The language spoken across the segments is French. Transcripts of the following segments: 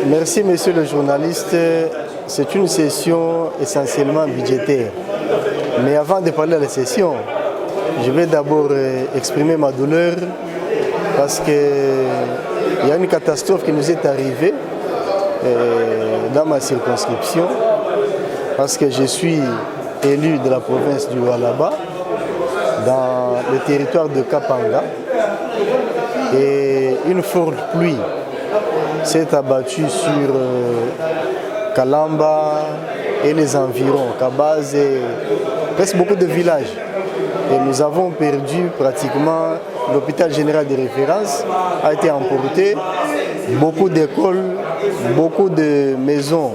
Merci, monsieur le journaliste. C'est une session essentiellement budgétaire. Mais avant de parler de la session, je vais d'abord exprimer ma douleur parce qu'il y a une catastrophe qui nous est arrivée dans ma circonscription, parce que je suis élu de la province du Lualaba, dans le territoire de Kapanga, et une forte pluie s'est abattue sur Kalamba et les environs, Kabaz et presque beaucoup de villages. Et nous avons perdu pratiquement l'hôpital général de référence, a été emporté, beaucoup d'écoles, beaucoup de maisons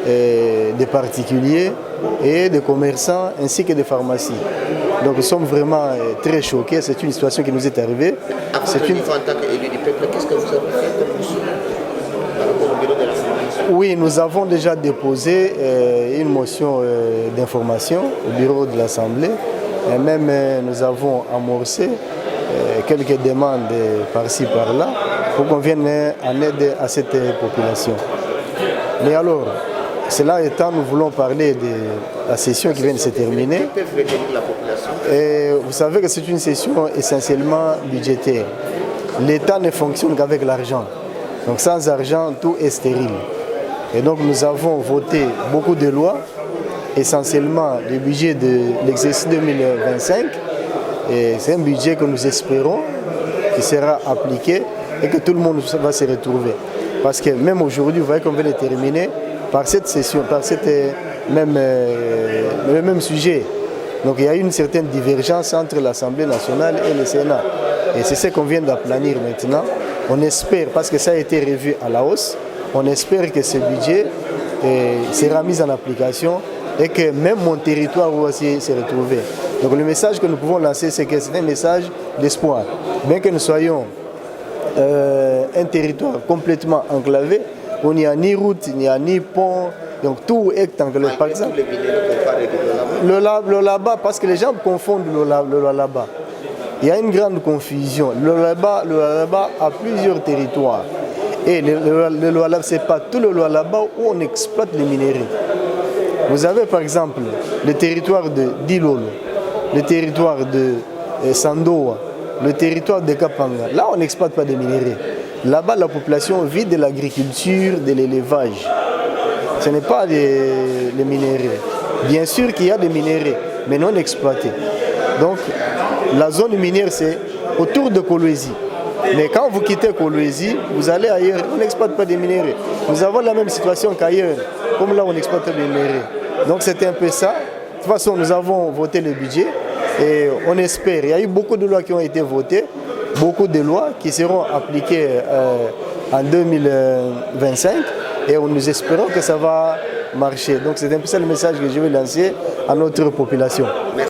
de particuliers et de commerçants ainsi que de pharmacies. Donc nous sommes vraiment très choqués, c'est une situation qui nous est arrivée. En tant qu'élu du peuple, qu'est-ce que vous avez fait comme mesure par rapport au bureau de l'Assemblée? Oui, nous avons déjà déposé une motion d'information au bureau de l'Assemblée. Et même nous avons amorcé quelques demandes par-ci par-là pour qu'on vienne en aide à cette population. Mais alors, cela étant, nous voulons parler de la session qui vient de se terminer. Et vous savez que c'est une session essentiellement budgétaire. L'État ne fonctionne qu'avec l'argent. Donc sans argent, tout est stérile. Et donc nous avons voté beaucoup de lois, essentiellement le budget de l'exercice 2025. Et c'est un budget que nous espérons qui sera appliqué et que tout le monde va se retrouver. Parce que même aujourd'hui, vous voyez qu'on vient de terminer par cette session, par cette le même sujet. Donc il y a une certaine divergence entre l'Assemblée nationale et le Sénat. Et c'est ce qu'on vient d'aplanir maintenant. On espère, parce que ça a été revu à la hausse, on espère que ce budget sera mis en application et que même mon territoire va aussi se retrouver. Donc le message que nous pouvons lancer, c'est que c'est un message d'espoir. Bien que nous soyons un territoire complètement enclavé, où il n'y a ni route, il n'y a ni pont, donc tout est enclavé. Par exemple, le Lualaba, parce que les gens confondent le Lualaba. Il y a une grande confusion. Le Lualaba a plusieurs territoires. Et le Lualaba, ce n'est pas tout le Lualaba où on exploite les minerais. Vous avez par exemple le territoire de Dilolo, le territoire de Sandoa, le territoire de Kapanga. Là, on n'exploite pas de minerais. Là-bas, la population vit de l'agriculture, de l'élevage. Ce n'est pas les minerais. Bien sûr qu'il y a des minerais, mais non exploités. Donc, la zone minière, c'est autour de Kolwezi. Mais quand vous quittez Kolwezi, vous allez ailleurs, on n'exploite pas des minerais. Nous avons la même situation qu'ailleurs, comme là on exploite des minerais. Donc c'était un peu ça. De toute façon, nous avons voté le budget et on espère. Il y a eu beaucoup de lois qui ont été votées, beaucoup de lois qui seront appliquées en 2025 et nous espérons que ça va marcher. Donc c'est un peu ça le message que je vais lancer à notre population.